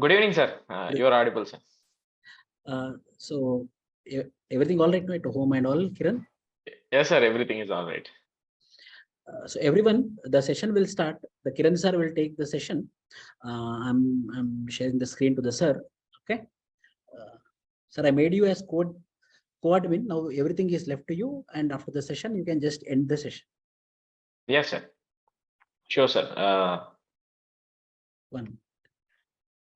Good evening, sir. You are audible, sir. So everything all right at home and all, Kiran? Yes, sir. Everything is all right. So everyone, the session will start. The Kiran sir will take the session. I'm sharing the screen to the sir. Okay. Sir, I made you as co-admin. Now everything is left to you, and after the session, you can just end the session. Yes, sir. Sure, sir. One.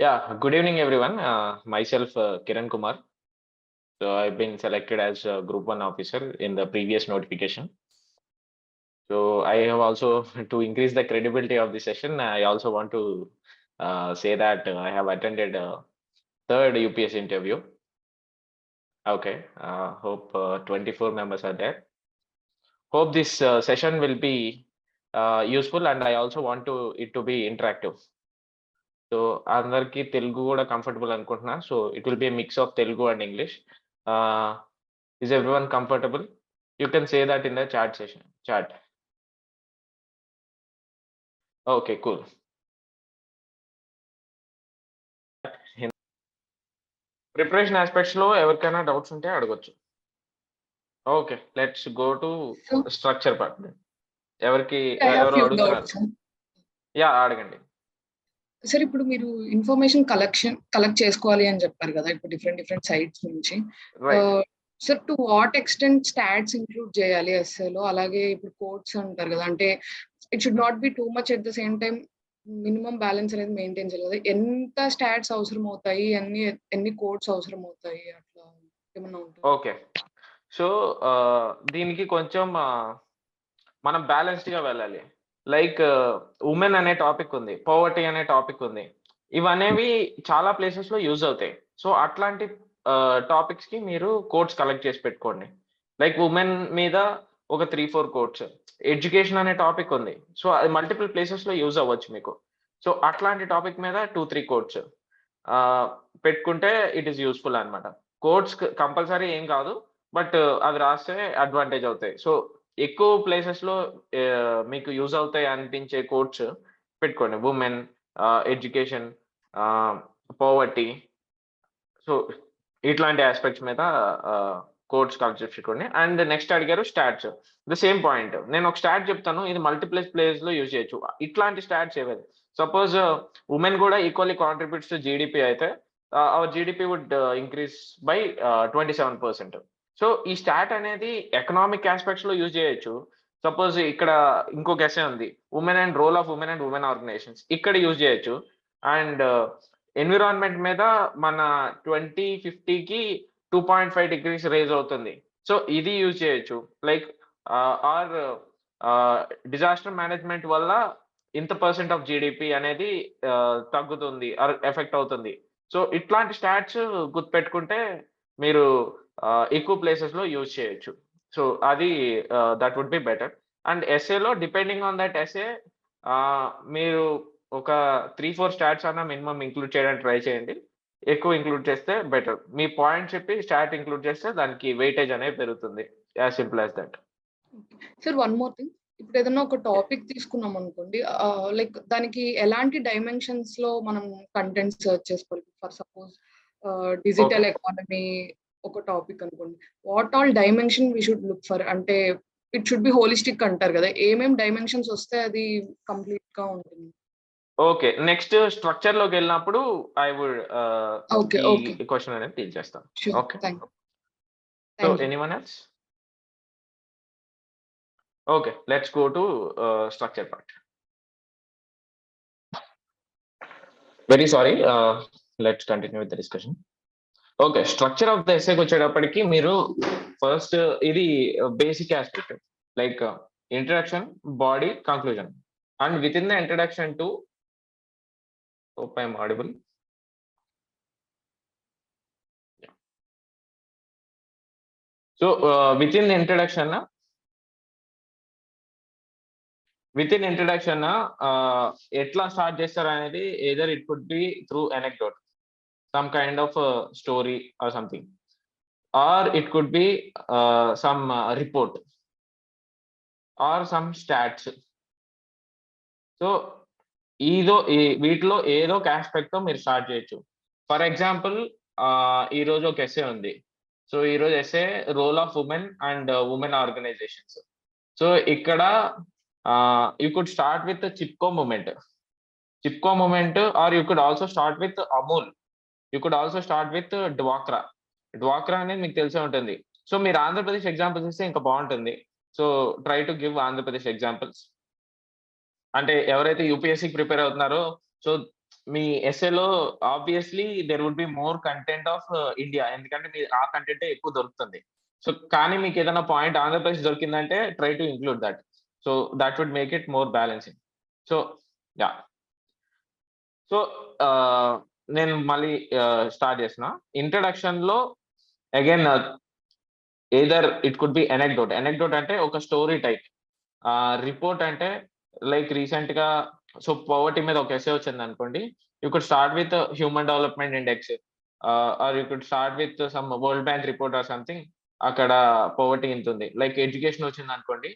Yeah. Good evening, everyone. Myself, Kiran Kumar. So I've been selected as a Group 1 officer in the previous notification. So I have also, to increase the credibility of the session, I also want to say that I have attended third UPS interview. Okay. Hope 24 members are there. Hope this session will be useful, and I also want it to be interactive. So అందరికి తెలుగు కూడా comfortable అనుకుంటున్నా. So it will be a mix of Telugu and English. Is everyone comfortable? You can say that in the chat. Okay, cool. Preparation aspects లో ఎవరికైనా doubts ఉంటే అడగొచ్చు. Okay, let's go to structure part. ఎవరికి ఎవరు అడుగుతున్నారు? Yeah, అడగండి. Sir, ఇప్పుడు మీరు ఇన్ఫర్మేషన్ కలెక్ట్ చేసుకోవాలి అని చెప్పారు కదా, ఇప్పుడు డిఫరెంట్ సైట్స్ నుంచి. Sir, to what extent stats include చేయాలి ఎస్ఏలో? అలాగే ఇప్పుడు కోడ్స్ అంటారు కదా, అంటే it should not be too much at the same time minimum balance అనేది మెయింటైన్ చేయాలి కదా. ఎంత స్టాట్స్ అవసరం అవుతాయి, ఎన్ని కోడ్స్ అవసరం అవుతాయి, అట్లా ఏమన్నా ఉంటుంది? ఓకే, సో దీనికి కొంచెం మనం బ్యాలెన్స్డ్ గా వెళ్ళాలి. లైక్ ఉమెన్ అనే టాపిక్ ఉంది, పవర్టీ అనే టాపిక్ ఉంది. ఇవనేవి చాలా ప్లేసెస్ లో యూజ్ అవుతాయి. సో అట్లాంటి టాపిక్స్ కి మీరు కోడ్స్ కలెక్ట్ చేసి పెట్టుకోండి. లైక్ ఉమెన్ మీద ఒక 3-4 కోడ్స్. ఎడ్యుకేషన్ అనే టాపిక్ ఉంది, సో అది మల్టిపుల్ ప్లేసెస్ లో యూజ్ అవ్వచ్చు మీకు. సో అట్లాంటి టాపిక్ మీద 2-3 కోడ్స్ పెట్టుకుంటే ఇట్ ఈస్ యూస్ఫుల్ అనమాట. కోడ్స్ కంపల్సరీ ఏం కాదు, బట్ అవి రాస్తే అడ్వాంటేజ్ అవుతాయి. సో ఎక్కువ ప్లేసెస్ లో మీకు యూజ్ అవుతాయి అనిపించే కోడ్స్ పెట్టుకోండి. ఉమెన్, ఎడ్యుకేషన్, పవర్టీ, సో ఇట్లాంటి ఆస్పెక్ట్స్ మీద కోడ్స్ కలెక్ట్ చేసుకోండి. అండ్ నెక్స్ట్ అడిగారు స్టాట్స్. The same point. నేను ఒక స్టాట్ చెప్తాను, ఇది మల్టిప్లస్ ప్లేస్ లో యూజ్ చేయొచ్చు. ఇట్లాంటి స్టాట్స్ ఏవైతే సపోజ్ ఉమెన్ కూడా ఈక్వల్లీ కాంట్రిబ్యూట్స్ టు జీడిపి అయితే our GDP would increase by 27%. So ఈ స్టాట్ అనేది ఎకనామిక్ ఆస్పెక్ట్స్ లో యూజ్ చేయొచ్చు. సపోజ్ ఇక్కడ ఇంకొక ఎస్సే ఉంది, women and role of women and women organizations, ఇక్కడ యూజ్ చేయొచ్చు. అండ్ ఎన్విరాన్మెంట్ మీద మన 2050కి 2.5 degrees రేజ్ అవుతుంది, సో ఇది యూజ్ చేయొచ్చు. లైక్ ఆర్ డిజాస్టర్ మేనేజ్మెంట్ వల్ల ఇంత % ఆఫ్ జీడిపి అనేది తగ్గుతుంది, ఎఫెక్ట్ అవుతుంది. సో ఇట్లాంటి స్టాట్స్ గుర్తుపెట్టుకుంటే మీరు ఎక్కువ ప్లేసెస్ లో యూజ్ చేయొచ్చు. సో అది that would be better. And ఎస్ఏలో డిపెండింగ్ ఆన్ దట్ ఎస్ఏ మీరు ఒక 3-4 స్టాట్స్ అన్న మినిమం ఇంక్లూడ్ చేయడానికి ట్రై చేయండి. ఎక్కువ ఇంక్లూడ్ చేస్తే బెటర్. మీ పాయింట్ చెప్పి స్టాట్ ఇంక్లూడ్ చేస్తే దానికి వెయిటేజ్ అనేది పెరుగుతుంది. As simple as that. Sir, one more thing. ఇప్పుడు ఏదైనా ఒక టాపిక్ తీసుకున్నాం అనుకోండి, లైక్ దానికి ఎలాంటి డైమెన్షన్స్ లో మనం కంటెంట్ సర్చ్ చేసుకోవాలి? ఫర్ సపోజ్ డిజిటల్ ఎకానమీ ఒక టాపిక్ అనుకోండి, what all dimension we should look for? అంటే ఇట్ షుడ్ బి హోలిస్టిక్ అంటారు కదా, ఏమేం డైమెన్షన్స్ వస్తే అది కంప్లీట్ గా ఉంటుంది? ఓకే, నెక్స్ట్ స్ట్రక్చర్ లోకి వెళ్ళినప్పుడు ఐ వుడ్ ఈ క్వశ్చన్ అనేది డీల్ చేస్తాను. Okay, so anyone else? Okay, let's go to structure part. Very sorry, let's continue with the discussion. Okay, structure of the ఎస్సేకి వచ్చేటప్పటికి మీరు ఫస్ట్ ఇది basic aspect, like introduction, body, conclusion. And within the introduction to hope I am audible. Yeah. So within introduction etla start chestaru anedi, either it could be through anecdote, some kind of story or something, or it could be some report or some stats. So వీటిలో ఏదో ఒక aspect తో మీరు start చేయొచ్చు. For example ఈ రోజు ఒక essay ఉంది. సో ఈ రోజు essay role of women and women organizations. So ఇక్కడ you could start with Chipko movement or you could also start with Amul. You could also start with డ్వాక్రా అనేది మీకు తెలిసే ఉంటుంది. సో మీరు ఆంధ్రప్రదేశ్ ఎగ్జాంపుల్స్ ఇస్తే ఇంకా బాగుంటుంది. So try to give Andhra Pradesh examples. అంటే ఎవరైతే యూపీఎస్సీకి ప్రిపేర్ అవుతున్నారో, సో మీ ఎస్ఏలో obviously there would be more content of India, ఎందుకంటే మీ ఆ కంటెంటే ఎక్కువ దొరుకుతుంది. సో కానీ మీకు ఏదైనా పాయింట్ ఆంధ్రప్రదేశ్ దొరికిందంటే try to include that. So that would make it more balancing. So yeah, so నేను మళ్ళీ స్టార్ట్ చేసిన. ఇంట్రడక్షన్ లో again either it could be anecdote అంటే ఒక స్టోరీ టైప్. రిపోర్ట్ అంటే లైక్ రీసెంట్ గా సో పవర్టీ మీద ఒక ఎస్సే వచ్చింది అనుకోండి, you could start with human development index or you could start with some world bank report or something. అక్కడ poverty ఇంత ఉంది. లైక్ ఎడ్యుకేషన్ వచ్చింది అనుకోండి,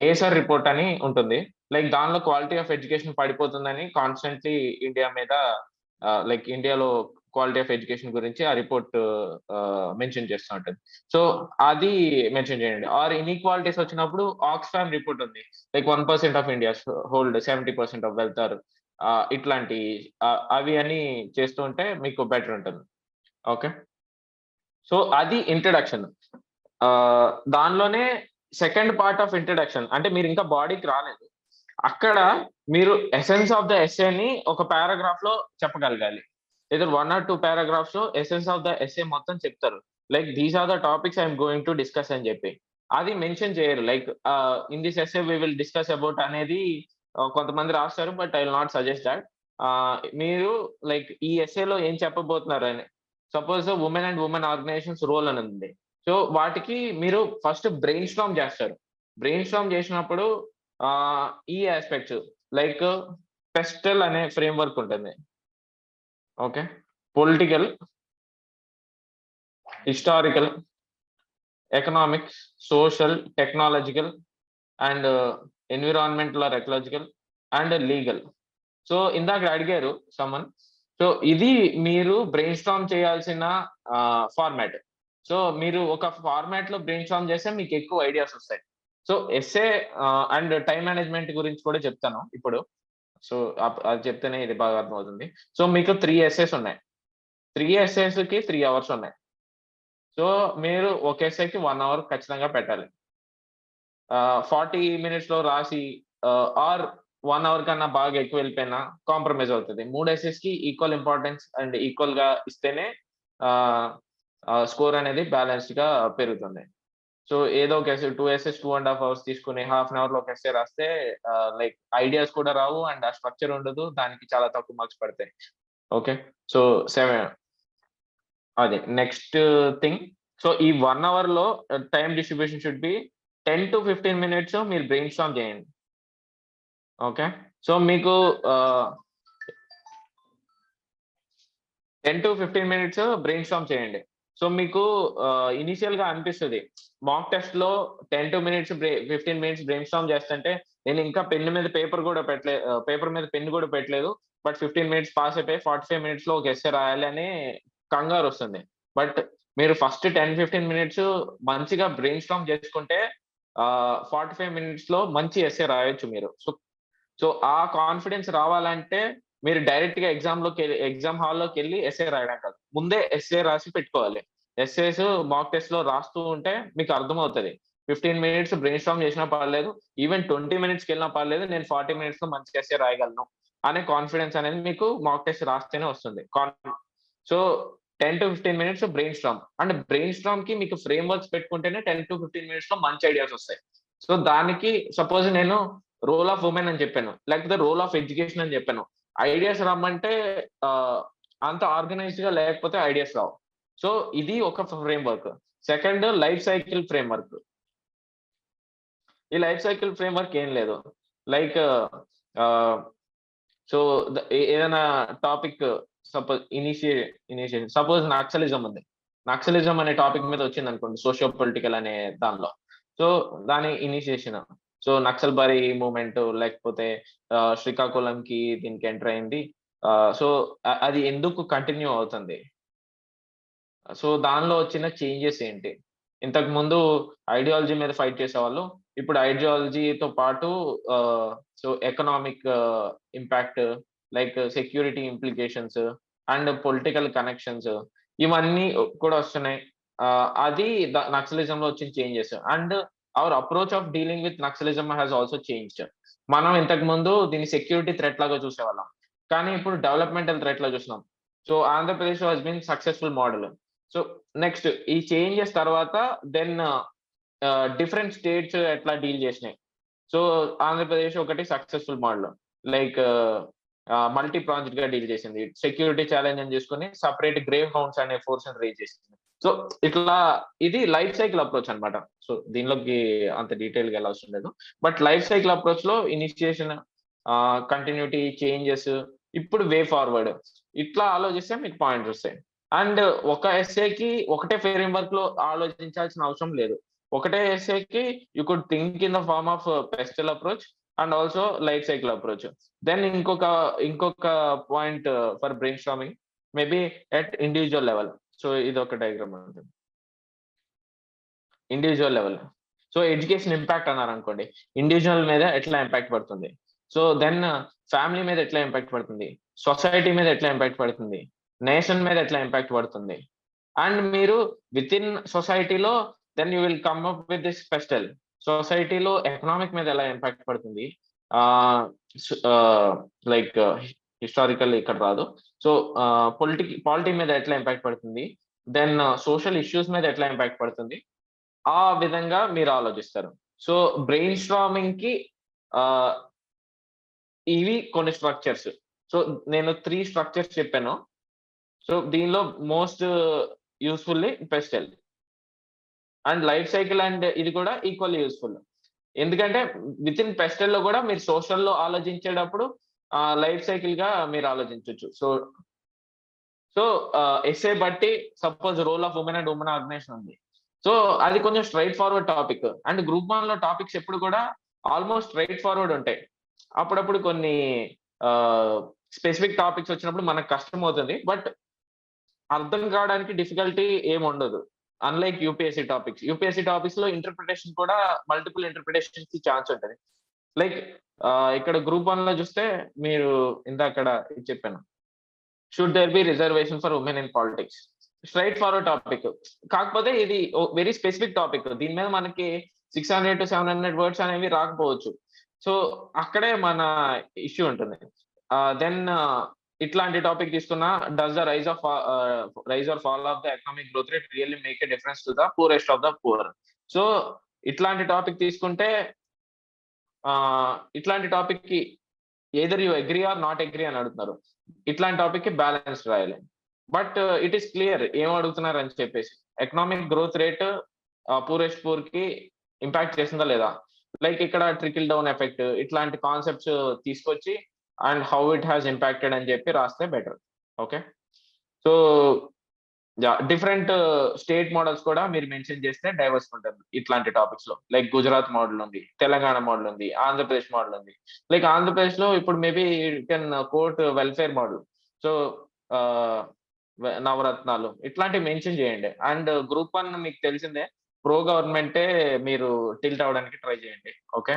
ఏసర్ రిపోర్ట్ అని ఉంటుంది. లైక్ దానిలో క్వాలిటీ ఆఫ్ ఎడ్యుకేషన్ పడిపోతుందని కాన్స్టెంట్లీ ఇండియా మీద లైక్ ఇండియాలో క్వాలిటీ ఆఫ్ ఎడ్యుకేషన్ గురించి ఆ రిపోర్ట్ మెన్షన్ చేస్తూ ఉంటుంది. సో అది మెన్షన్ చేయండి. ఆర్ ఇన్ఈక్వాలిటీస్ వచ్చినప్పుడు ఆక్స్ఫామ్ రిపోర్ట్ ఉంది. Like 1% of India hold 70% of wealth or ఇట్లాంటి అవి అని చేస్తూ ఉంటే మీకు బెటర్ ఉంటుంది. ఓకే, సో అది ఇంట్రడక్షన్. దానిలోనే సెకండ్ పార్ట్ ఆఫ్ ఇంట్రడక్షన్ అంటే మీరు ఇంకా బాడీకి రాలేదు, అక్కడ మీరు ఎసెన్స్ ఆఫ్ ద ఎస్సేని ఒక పారాగ్రాఫ్ లో చెప్పగలగాలి. లేదా 1 or 2 పారాగ్రాఫ్స్ లో ఎసెన్స్ ఆఫ్ ద ఎస్సే మొత్తం చెప్తారు. Like these are the topics I'm going to discuss అని చెప్పి అది మెన్షన్ చేయరు. Like in this essay we will discuss about అనేది కొంతమంది రాస్తారు, but I will not suggest that. మీరు లైక్ ఈ ఎస్సేలో ఏం చెప్పబోతున్నారు అని, suppose women and women organizations role అని ఉంది. సో వాటికి మీరు ఫస్ట్ బ్రెయిన్ స్టార్మ్ చేస్తారు. బ్రెయిన్ స్టార్మ్ చేసినప్పుడు ఈ ఆస్పెక్ట్స్ లైక్ పెస్టల్ అనే ఫ్రేమ్వర్క్ ఉంటుంది. Okay, political, historical, economics, social, technological and environmental or ecological and legal. So ఇందాక అడిగారు సమ్మన్. సో ఇది మీరు బ్రెయిన్ స్టార్మ్ చేయాల్సిన ఫార్మాట్. సో మీరు ఒక ఫార్మాట్ లో బ్రెయిన్ స్టార్మ్ చేస్తే మీకు ఎక్కువ ఐడియాస్ వస్తాయి. So essay and time management గురించి కూడా చెప్తాను ఇప్పుడు. సో అది చెప్తేనే ఇది బాగా అర్థమవుతుంది. సో మీకు 3 ఎస్సేస్ ఉన్నాయి. 3 ఎస్సేస్ కి 3 hours ఉన్నాయి. సో మీరు ఒక ఎస్సేకి 1 hour ఖచ్చితంగా పెట్టాలి. 40 minutes లో రాసి ఆర్ 1 hour కన్నా బాగా ఎక్కువ వెళ్ళిపోయినా కాంప్రమైజ్ అవుతుంది. 3 ఎస్సేస్ కి ఈక్వల్ ఇంపార్టెన్స్ అండ్ ఈక్వల్ గా ఇస్తేనే స్కోర్ అనేది బ్యాలెన్స్డ్ గా పెరుగుతుంది. సో ఏదో ఒక ఎస్సే 2 ఎస్సేస్ 2.5 hours తీసుకుని హాఫ్ అన్ అవర్ లో ఒక ఎస్సే రాస్తే లైక్ ఐడియాస్ కూడా రావు అండ్ ఆ స్ట్రక్చర్ ఉండదు, దానికి చాలా తక్కువ మార్క్స్ పడతాయి. ఓకే, సో 7 అది నెక్స్ట్ థింగ్. సో ఈ 1 hour లో time distribution should be 10 to 15 minutes మీరు బ్రెయిన్ స్టార్మ్ చేయండి. ఓకే, సో మీకు 10 to 15 minutes బ్రెయిన్ స్టార్మ్ చేయండి. సో మీకు ఇనిషియల్ గా అనిపిస్తుంది మాక్ టెస్ట్ లో 10 to 15 minutes బ్రెయిన్ స్టార్మ్ చేస్తుంటే నేను ఇంకా పెన్ మీద పేపర్ మీద పెన్ కూడా పెట్టలేదు, బట్ 15 minutes పాస్ అయిపోయి 45 minutes లో ఒక ఎస్సే రాయాలి అని కంగారు వస్తుంది. బట్ మీరు ఫస్ట్ 10-15 minutes మంచిగా బ్రెయిన్ స్టార్మ్ చేసుకుంటే 45 minutes లో మంచి ఎస్సే రాయొచ్చు మీరు. సో ఆ కాన్ఫిడెన్స్ రావాలంటే మీరు డైరెక్ట్ గా ఎగ్జామ్ హాల్లోకి వెళ్ళి ఎస్సే రాయడం కాదు, ముందే ఎస్సే రాసి పెట్టుకోవాలి. ఎస్సేస్ మాక్ టెస్ట్ లో రాస్తూ ఉంటే మీకు అర్థమవుతుంది. 15 minutes బ్రెయిన్ స్టార్మ్ చేసినా పర్లేదు, ఈవెన్ 20 minutes కి వెళ్ళినా పర్లేదు, నేను 40 minutes లో మంచి ఎస్సే రాయగలను అనే కాన్ఫిడెన్స్ అనేది మీకు మాక్ టెస్ట్ రాస్తేనే వస్తుంది. So 10 to 15 minutes brain Storm and brain Storm కి మీకు ఫ్రేమ్ వర్క్స్ పెట్టుకుంటేనే 10 to 15 minutes లో మంచి ఐడియాస్ వస్తాయి. సో దానికి సపోజ్ నేను రోల్ ఆఫ్ ఉమెన్ అని చెప్పాను, లేకపోతే రోల్ ఆఫ్ ఎడ్యుకేషన్ అని చెప్పాను. ఐడియాస్ రమ్మంటే అంత ఆర్గనైజ్డ్ గా లేకపోతే ఐడియాస్ రావు. సో ఇది ఒక frame work. Second life cycle frame work. ఈ లైఫ్ సైకిల్ ఫ్రేమ్ వర్క్ ఏం లేదు, లైక్ సో ఏదైనా topic suppose initiation suppose naxalism ఉంది. నక్సలిజం అనే టాపిక్ మీద వచ్చింది అనుకోండి, సోషియో పొలిటికల్ అనే దానిలో. సో దాని ఇనిషియేషన్ సో నక్సల్బరీ మూవ్మెంట్ లేకపోతే శ్రీకాకుళంకి దీనికి ఎంటర్ అయింది. సో అది ఎందుకు కంటిన్యూ అవుతుంది? సో దానిలో వచ్చిన చేంజెస్ ఏంటి? ఇంతకు ముందు ఐడియాలజీ మీద ఫైట్ చేసేవాళ్ళు. ఇప్పుడు ఐడియాలజీతో పాటు so economic impact like security implications and political connections ఇవన్నీ కూడా వస్తున్నాయి. అది నక్సలిజంలో వచ్చిన changes. And hour approach of dealing with naxalism has also changed. మనం ఇంతకు ముందు దీన్ని సెక్యూరిటీ థ్రెట్ లాగా చూసేవాళ్ళం. కానీ ఇప్పుడు డెవలప్‌మెంటల్ థ్రెట్ లాగా చూస్తున్నాం. So Andhra Pradesh has been successful model. So next ఈ చేంజెస్ తర్వాత దెన్ డిఫరెంట్ స్టేట్స్ ఎట్లా డీల్ చేసినాయి. సో ఆంధ్రప్రదేశ్ ఒకటి successful model. Like multi project గా డీల్ చేసింది. సెక్యూరిటీ ఛాలెంజ్ అని చేసుకొని సెపరేట్ గ్రేవ్ హౌండ్స్ అనే ఫోర్స్ రేజ్ చేసింది. సో ఇట్లా ఇది లైఫ్ సైకిల్ అప్రోచ్ అన్నమాట. సో దీనిలోకి అంత డీటెయిల్ గా వెళ్ళవసరం లేదు. బట్ లైఫ్ సైకిల్ అప్రోచ్ లో ఇనిషియేషన్, కంటిన్యూటీ, చేంజెస్, ఇప్పుడు వే ఫార్వర్డ్ ఇట్లా ఆలోచిస్తే మీకు పాయింట్స్ వస్తాయి. అండ్ ఒక ఎస్ఏకి ఒకటే ఫ్రేమ్ వర్క్ లో ఆలోచించాల్సిన అవసరం లేదు. ఒకటే ఎస్ఏకి you could think in the form of PESTEL approach and also life cycle approach. Then ఇంకొక point for brainstorming maybe at individual level. So ఇది ఒక డయాగ్రామ్ ఉంటుంది. Individual level. So education impact అన్నారు అనుకోండి, ఇండివిజువల్ మీద ఎట్లా impact పడుతుంది. So then family మీద ఎట్లా ఇంపాక్ట్ పడుతుంది, సొసైటీ మీద ఎట్లా ఇంపాక్ట్ పడుతుంది, నేషన్ మీద ఎట్లా ఇంపాక్ట్ పడుతుంది. అండ్ మీరు విత్ ఇన్ సొసైటీలో then you will come up with this PESTEL. సొసైటీలో ఎకనామిక్ మీద ఎలా ఇంపాక్ట్ పడుతుంది, లైక్ హిస్టారికల్ ఇక్కడ రాదు. సో పాలిటీ మీద ఎట్లా ఇంపాక్ట్ పడుతుంది, దెన్ సోషల్ ఇష్యూస్ మీద ఎట్లా ఇంపాక్ట్ పడుతుంది, ఆ విధంగా మీరు ఆలోచిస్తారు. సో బ్రెయిన్ స్టార్మింగ్ కి ఇవి కొన్ని స్ట్రక్చర్స్. సో నేను 3 స్ట్రక్చర్స్ చెప్పాను. సో దీనిలో most usefully PESTEL and life cycle and ఇది కూడా ఈక్వల్లీ యూస్ఫుల్. ఎందుకంటే విత్ ఇన్ పెస్టల్ లో కూడా మీరు సోషల్ లో ఆలోచించేటప్పుడు లైఫ్ సైకిల్ గా మీరు ఆలోచించవచ్చు. సో ఎస్ఏ బట్టి suppose role of women and women organization ఉంది. సో అది కొంచెం straight forward topic. And group 1 లో టాపిక్స్ ఎప్పుడు కూడా ఆల్మోస్ట్ స్ట్రైట్ ఫార్వర్డ్ ఉంటాయి. అప్పుడప్పుడు కొన్ని స్పెసిఫిక్ టాపిక్స్ వచ్చినప్పుడు మనకు కష్టం అవుతుంది. బట్ అర్థం కావడానికి డిఫికల్టీ ఏమి ఉండదు. అన్లైక్ యూపీఎస్సీ టాపిక్స్ లో ఇంటర్ప్రిటేషన్ కూడా మల్టిపుల్ ఇంటర్ప్రిటేషన్ కి ఛాన్స్ ఉంటుంది. లైక్ ఇక్కడ గ్రూప్ 1 లో చూస్తే మీరు ఇందాక చెప్పాను, should there be reservation for women in politics. Straight forward topic. కాకపోతే ఇది వెరీ స్పెసిఫిక్ టాపిక్. దీని మీద మనకి 600 to 700 వర్డ్స్ అనేవి రాకపోవచ్చు. సో అక్కడే మన ఇష్యూ ఉంటుంది. దెన్ ఇట్లాంటి టాపిక్ తీసుకున్నా, does the rise or fall of the economic growth rate really make a difference to the poorest of the poor. So ఇట్లాంటి టాపిక్ తీసుకుంటే ఇట్లాంటి టాపిక్ కి either you agree or not agree అని అడుగుతున్నారు. ఇట్లాంటి topic కి balance రాయాలి. But it is clear ఏం అడుగుతున్నారు అని చెప్పేసి. Economic growth rate poorest poor కి ఇంపాక్ట్ చేసిందా లేదా, లైక్ ఇక్కడ ట్రికిల్ డౌన్ ఎఫెక్ట్ ఇట్లాంటి కాన్సెప్ట్స్ తీసుకొచ్చి and how it has impacted అని చెప్పి రాస్తే better. Okay. So different state models కూడా మీరు మెన్షన్ చేస్తే డైవర్స్ ఉంటుంది ఇట్లాంటి టాపిక్స్ లో. లైక్ గుజరాత్ మోడల్ ఉంది, తెలంగాణ మోడల్ ఉంది, ఆంధ్రప్రదేశ్ మోడల్ ఉంది. లైక్ ఆంధ్రప్రదేశ్ లో ఇప్పుడు maybe can court welfare model. So Navaratnalu ఇట్లాంటివి మెన్షన్ చేయండి. అండ్ గ్రూప్ 1 మీకు తెలిసిందే, ప్రో గవర్నమెంటే మీరు టిల్ట్ అవడానికి ట్రై చేయండి. ఓకే.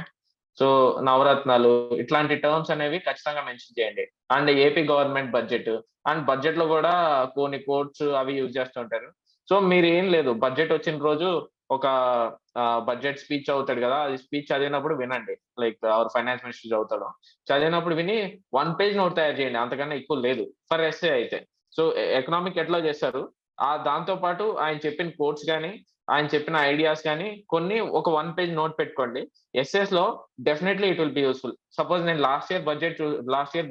సో నవరత్నాలు ఇట్లాంటి టర్మ్స్ అనేవి ఖచ్చితంగా మెన్షన్ చేయండి. And AP government budget, and budget లో కూడా కొన్ని కోట్స్ అవి యూజ్ చేస్తుంటారు. సో మీరు ఏం లేదు, బడ్జెట్ వచ్చిన రోజు ఒక బడ్జెట్ స్పీచ్ అవుతాడు కదా, అది స్పీచ్ చదివినప్పుడు వినండి. లైక్ అవర్ ఫైనాన్స్ మినిస్టర్ చదువుతాడు, చదివినప్పుడు విని 1 పేజ్ నోట్ తయారు చేయండి. అంతకన్నా ఎక్కువ లేదు ఫర్ ఎస్ఏ అయితే. సో ఎకనామిక్ ఎట్లా చేస్తారు, దాంతో పాటు ఆయన చెప్పిన కోట్స్ కానీ ఆయన చెప్పిన ఐడియాస్ కానీ కొన్ని ఒక 1 పేజ్ నోట్ పెట్టుకోండి. ఎస్ఎస్ లో definitely it will be useful. Suppose నేను లాస్ట్ ఇయర్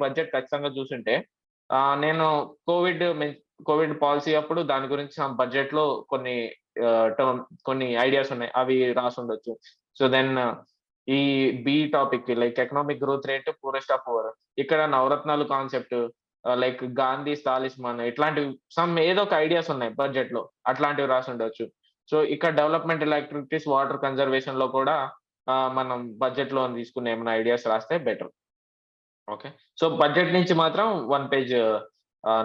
బడ్జెట్ ఖచ్చితంగా చూసుంటే, నేను కోవిడ్ పాలసీ అప్పుడు దాని గురించి బడ్జెట్ లో కొన్ని ఐడియాస్ ఉన్నాయి, అవి రాసి ఉండొచ్చు. సో దెన్ ఈ B topic like economic growth rate poorest of poor, ఇక్కడ Navaratnalu concept like Gandhi talisman ఇట్లాంటివి ఏదో ఒక ఐడియాస్ ఉన్నాయి బడ్జెట్ లో, అట్లాంటివి రాసి ఉండొచ్చు. సో ఇక్కడ డెవలప్మెంటల్ యాక్టివిటీస్, వాటర్ కన్జర్వేషన్ లో కూడా మనం బడ్జెట్ లోన్ తీసుకునే ఏమైనా ఐడియాస్ రాస్తే బెటర్. ఓకే. సో బడ్జెట్ నుంచి మాత్రం 1 పేజ్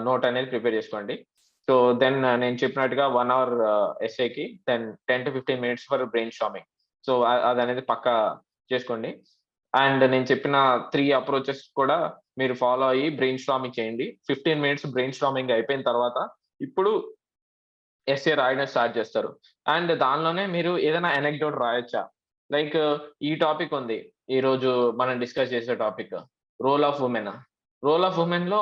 నోట్ అనేది ప్రిపేర్ చేసుకోండి. సో దెన్ నేను చెప్పినట్టుగా 1 అవర్ ఎస్ఏకి, then 10-15 minutes for brainstorming. So అదనేది పక్కా చేసుకోండి. అండ్ నేను చెప్పిన 3 అప్రోచెస్ కూడా మీరు ఫాలో అయ్యి బ్రెయిన్ స్టార్మింగ్ చేయండి. 15 మినిట్స్ బ్రెయిన్ స్టార్మింగ్ అయిపోయిన తర్వాత ఇప్పుడు ఎస్ఏ రాయడం స్టార్ట్ చేస్తారు. అండ్ దానిలోనే మీరు ఏదైనా అనెక్డోట్ రాయొచ్చా? లైక్ ఈ టాపిక్ ఉంది. ఈరోజు మనం డిస్కస్ చేసే topic role of women. Role of వుమెన్‌లో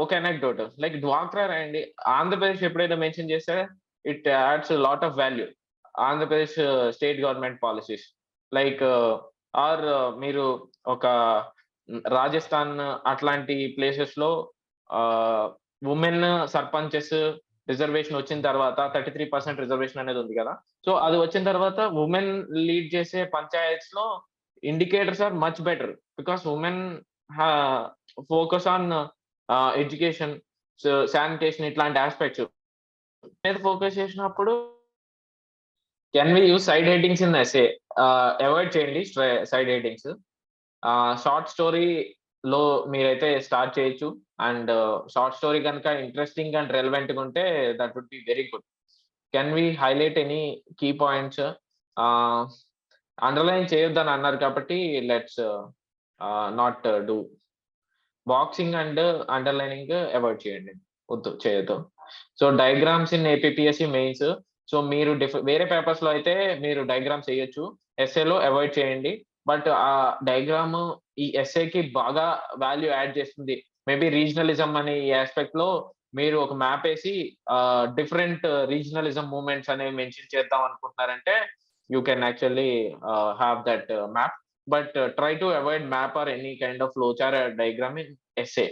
ఒక అనెక్డోట్ లైక్ డ్వాక్రా రాయండి. ఆంధ్రప్రదేశ్ ఎప్పుడైతే మెన్షన్ చేస్తే it adds lot of value. Andhra Pradesh state government policies like or మీరు ఒక రాజస్థాన్ అట్లాంటి ప్లేసెస్‌లో వుమెన్ సర్పంచెస్ రిజర్వేషన్ వచ్చిన తర్వాత 33% రిజర్వేషన్ అనేది ఉంది కదా! సో అది వచ్చిన తర్వాత వుమెన్ లీడ్ చేసే పంచాయత్స్ లో indicators are much better because women focus on education, sanitation ఇట్లాంటి ఆస్పెక్ట్స్ మీద ఫోకస్ చేసినప్పుడు can we use side headings in essay? Avoid చేయండి సైడ్ హెడ్డింగ్స్. షార్ట్ స్టోరీ లో మీరైతే స్టార్ట్ చేయొచ్చు. అండ్ షార్ట్ స్టోరీ కనుక ఇంట్రెస్టింగ్ అండ్ రెలవెంట్ గా ఉంటే that would be very good. Can we highlight any key points? Underline చేయొద్దని అన్నారు కాబట్టి let's not do. Boxing and underlining avoid చేయండి. చేయొద్దు. So diagrams in APPSC mains. So మీరు వేరే పేపర్స్ లో అయితే మీరు డయాగ్రామ్స్ చేయొచ్చు. ఎస్ఏలో అవాయిడ్ చేయండి. బట్ ఆ డయాగ్రామ్ ఈ ఎస్ఏకి బాగా వాల్యూ యాడ్ చేస్తుంది. మేబీ రీజనలిజం అనే ఈ ఆస్పెక్ట్ లో మీరు ఒక మ్యాప్ వేసి డిఫరెంట్ రీజనలిజం మూవ్మెంట్స్ అనేవి మెన్షన్ చేద్దాం అనుకుంటున్నారంటే you can actually have that map. But try to avoid map or any kind of flowchart diagram in essay.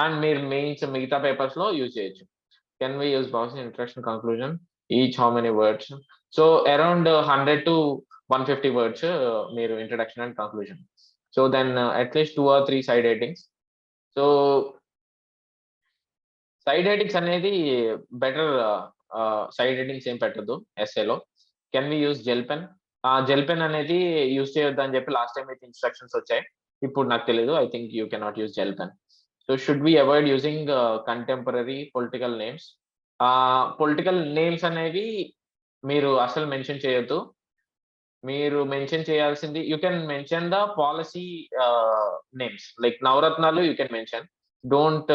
And మీరు మెయిన్స్ మిగతా పేపర్స్ లో యూజ్ చేయొచ్చు. Can we use box introduction conclusion each how many words? So around 100 to 150 words మీరు introduction and conclusion. So then at least 2 or 3 side headings. So side headings అనేది better. Side headings ఏం పెట్టద్దు ఎస్ఏలో. Can we use gel pen? Gel pen అనేది use చేయొద్దు అని చెప్పి last time అయితే ఇన్స్ట్రక్షన్స్ వచ్చాయి. ఇప్పుడు నాకు తెలియదు. I think you cannot use gel pen. So should we avoid using contemporary political names? Political names అనేవి మీరు అసలు మెన్షన్ చేయొద్దు. మీరు మెన్షన్ చేయాల్సింది you can mention the policy names like Navaratnalu you can mention. Don't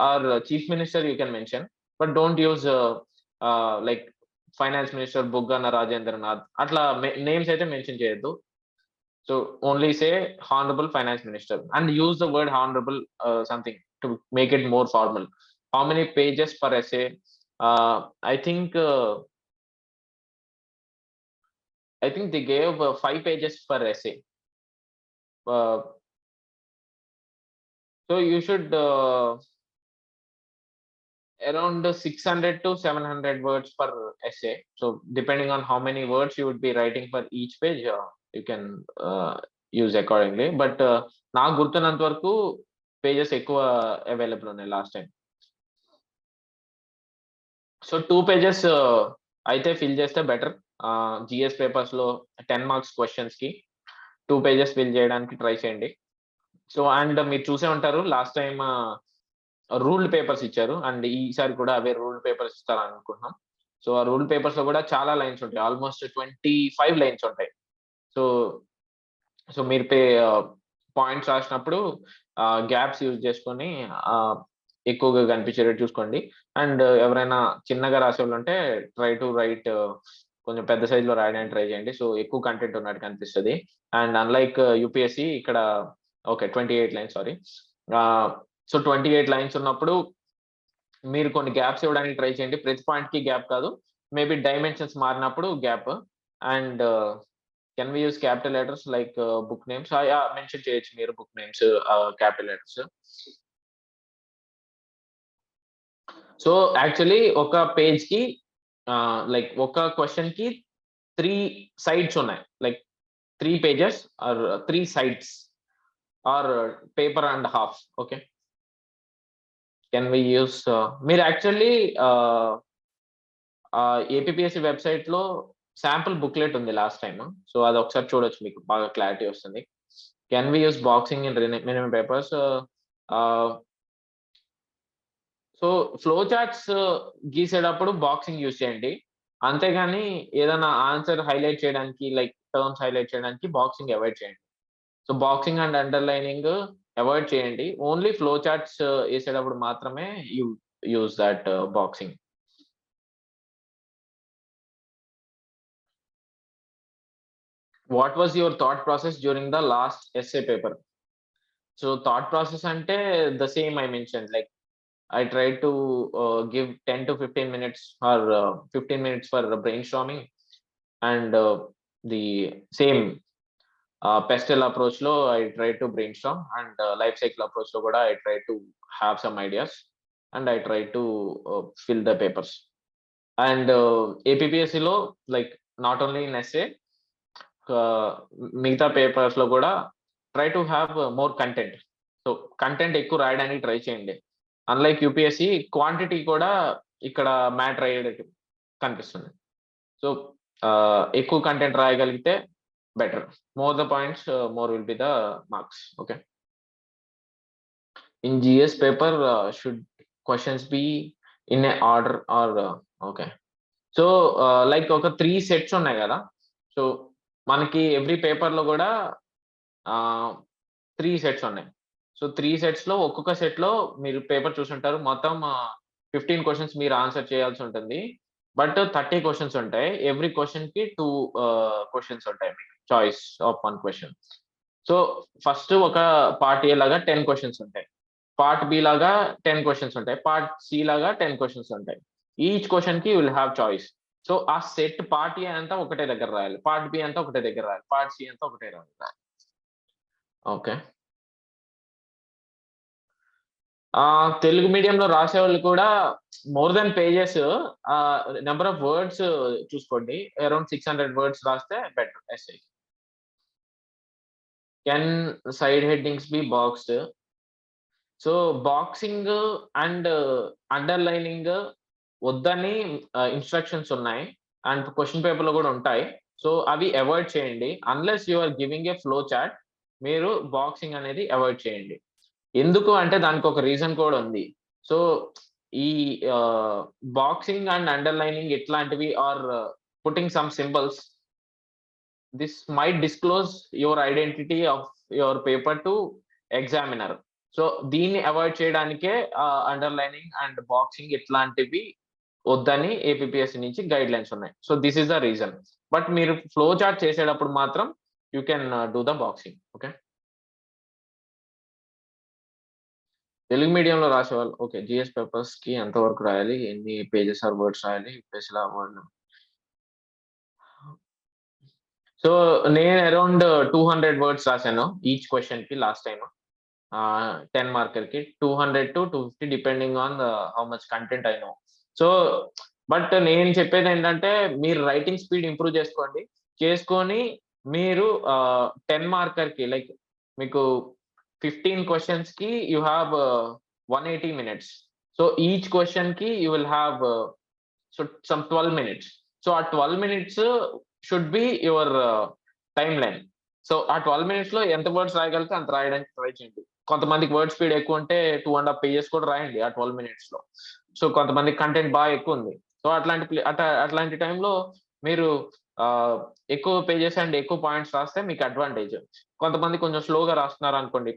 or chief minister you can mention. But don't use like finance minister Buggana Rajendranath అట్లా names అయితే mention చేయొద్దు. So only say honourable finance minister and use the word honourable something to make it more formal. How many pages per essay? I think they gave 5 pages per essay. So you should around 600 to 700 words per essay. So depending on how many words you would be writing for each page, you can use accordingly. But నాకు గుర్తున్నంత వరకు pages ఎక్కువ available ఉన్నాయి last time. So 2 pages అయితే fill చేస్తే better. GS papers లో 10 marks questions కి 2 pages fill చేయడానికి try చేయండి. సో అండ్ మీరు చూసే ఉంటారు లాస్ట్ టైం రూల్డ్ పేపర్స్ ఇచ్చారు అండ్ ఈసారి కూడా అవే రూల్డ్ పేపర్స్ ఇస్తారని అనుకుంటున్నాం. సో ఆ రూల్డ్ పేపర్స్ లో కూడా చాలా లైన్స్ ఉంటాయి. ఆల్మోస్ట్ 25 లైన్స్ ఉంటాయి. సో మీరు పాయింట్స్ రాసినప్పుడు గ్యాప్స్ యూజ్ చేసుకొని ఎక్కువగా కనిపించేటట్టు చూసుకోండి. అండ్ ఎవరైనా చిన్నగా రాసే వాళ్ళు ఉంటే ట్రై టు రైట్ కొంచెం పెద్ద సైజ్ లో రాయడానికి ట్రై చేయండి. సో ఎక్కువ కంటెంట్ ఉన్నట్టు కనిపిస్తుంది. అండ్ అన్లైక్ యూపీఎస్సి ఇక్కడ 28 లైన్స్ సారీ. సో 28 లైన్స్ ఉన్నప్పుడు మీరు కొన్ని గ్యాప్స్ ఇవ్వడానికి ట్రై చేయండి. ప్రతి పాయింట్ కి గ్యాప్ కాదు, మేబీ డైమెన్షన్స్ మారినప్పుడు gap. And can we use capital letters like book names? Mention చేయొచ్చు మీరు book names capital letters. So actually ఒక పేజ్ కి లైక్ ఒక క్వశ్చన్ కి 3 సైడ్స్ ఉన్నాయి. Like 3 pages or 3 sides or paper and half. Okay, can we use? మీరు actually APPSC website లో sample booklet ఉంది లాస్ట్ టైమ్, సో అది ఒకసారి చూడొచ్చు, మీకు బాగా క్లారిటీ వస్తుంది. Can we use boxing in minimum papers? So flow charts గీసేటప్పుడు బాక్సింగ్ యూస్ చేయండి, అంతేగాని ఏదైనా ఆన్సర్ హైలైట్ చేయడానికి, లైక్ టర్మ్స్ హైలైట్ చేయడానికి బాక్సింగ్ అవాయిడ్ చేయండి. So boxing and underlining avoid చేయండి. ఓన్లీ ఫ్లో చార్ట్స్ వేసేటప్పుడు మాత్రమే you use that boxing. What was your thought process during the last essay paper? So thought process అంటే the same I mention, like I try to give 10 to 15 minutes or 15 minutes for brainstorming, and the same pestle approach lo I try to brainstorm, and life cycle approach lo kuda I try to have some ideas, and I try to fill the papers. And APPSC lo, like not only in essay, మిగతా papers లో కూడా try to have more content. So content ఎక్కువ రాయడానికి try చేయండి. Unlike UPSC quantity కూడా ఇక్కడ matter అయ్యేది కనిపిస్తుంది. సో ఎక్కువ కంటెంట్ రాయగలిగితే better. More the points, more will be the marks. Okay. In GS paper should questions be in a order or? Okay. So like ఒక 3 సెట్స్ ఉన్నాయి కదా, సో మనకి ఎవ్రీ పేపర్ లో కూడా 3 సెట్స్ ఉన్నాయి. సో 3 సెట్స్ లో ఒక్కొక్క సెట్ లో మీరు పేపర్ చూసుంటారు, మొత్తం 15 క్వశ్చన్స్ మీరు ఆన్సర్ చేయాల్సి ఉంటుంది. బట్ 30 క్వశ్చన్స్ ఉంటాయి. ఎవ్రీ క్వశ్చన్ కి 2 క్వశ్చన్స్ ఉంటాయి, మీకు choice of 1 question. So first ఒక పార్ట్ ఏ లాగా 10 క్వశ్చన్స్ ఉంటాయి, పార్ట్ బి లాగా 10 క్వశ్చన్స్ ఉంటాయి, పార్ట్ సి లాగా 10 క్వశ్చన్స్ ఉంటాయి. ఈచ్ క్వశ్చన్ కి విల్ హ్యావ్ చాయిస్. సో ఆ సెట్ పార్ట్ ఏ అంతా ఒకటే దగ్గర రాయాలి, పార్ట్ బి అంతా ఒకటే దగ్గర రాయాలి, పార్ట్ సి అంతా ఒకటే రాయాలి. ఓకే. తెలుగు మీడియంలో రాసే వాళ్ళు కూడా more then pages, number of words చూసుకోండి. అరౌండ్ 600 వర్డ్స్ రాస్తే better essay. Can side headings be boxed? So boxing and underlining వద్దని ఇన్స్ట్రక్షన్స్ ఉన్నాయి, అండ్ క్వశ్చన్ పేపర్ లో కూడా ఉంటాయి. సో అవి అవాయిడ్ చేయండి. Unless you are giving a flow chart, మీరు బాక్సింగ్ అనేది అవాయిడ్ చేయండి. ఎందుకు అంటే దానికి ఒక రీజన్ కూడా ఉంది. సో ఈ బాక్సింగ్ అండ్ అండర్లైనింగ్ ఇట్లాంటివి or putting some symbols, this might disclose your identity of your paper to examiner. So దీన్ని అవాయిడ్ చేయడానికే అండర్లైనింగ్ అండ్ బాక్సింగ్ ఇట్లాంటివి వద్దని ఏపీపీఎస్సీ నుంచి గైడ్ లైన్స్ ఉన్నాయి. So this is the reason. But మీరు flow chart చేసేటప్పుడు మాత్రం you can do the boxing. Okay. Telugu మీడియంలో రాసేవాళ్ళు, ఓకే, జిఎస్ పేపర్స్ కి ఎంతవరకు రాయాలి, ఎన్ని పేజెస్ ఆర్ వర్డ్స్ రాయాలి, స్పెషల్ వర్డ్? సో నేను అరౌండ్ 200 వర్డ్స్ రాశాను ఈచ్ క్వశ్చన్ కి లాస్ట్ టైం. 10 మార్కర్ కి 200 to 250 depending on how much content I know. So but నేను చెప్పేది ఏంటంటే మీరు రైటింగ్ స్పీడ్ ఇంప్రూవ్ చేసుకొని మీరు 10 మార్కర్ కి, లైక్ మీకు 15 క్వశ్చన్స్ కి you have 180 minutes. So each question కి you will have some 12 minutes. So ఆ 12 minutes should be your timeline. So ఆ 12 minutes లో ఎంత వర్డ్స్ రాయగలిగితే అంత రాయడానికి ట్రై చేయండి. కొంతమందికి వర్డ్ స్పీడ్ ఎక్కువ ఉంటే 2.5 pages కూడా రాయండి ఆ 12 minutes లో. సో కొంతమందికి కంటెంట్ బాగా ఎక్కువ ఉంది. సో అట్లాంటి టైంలో మీరు ఎక్కువ పేజెస్ అండ్ ఎక్కువ పాయింట్స్ రాస్తే మీకు అడ్వాంటేజ్. కొంతమంది కొంచెం స్లోగా రాస్తున్నారు అనుకోండి,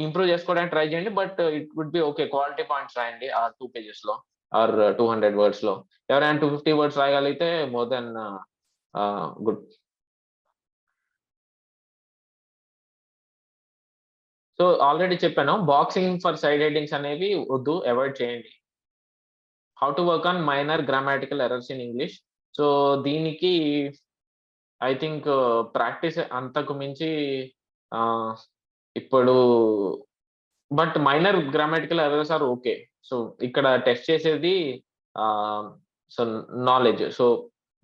ఇంప్రూవ్ చేసుకోవడానికి ట్రై చేయండి, but it would be okay. Quality points రాయండి ఆ 2 pages లో ఆర్ 200 words లో. ఎవరైనా 250 words రాయగలిగితే more than good. So already చెప్పాను, బాక్సింగ్ ఫర్ సైడ్ హెడ్డింగ్స్ అనేవి వద్దు, అవాయిడ్ చేయండి. How to work on minor grammatical errors in English? So దీనికి ఐ థింక్ ప్రాక్టీస్ అంతకు మించి ఇప్పుడు, but minor grammatical errors are okay. So ఇక్కడ టెస్ట్ చేసేది సో నాలెడ్జ్. సో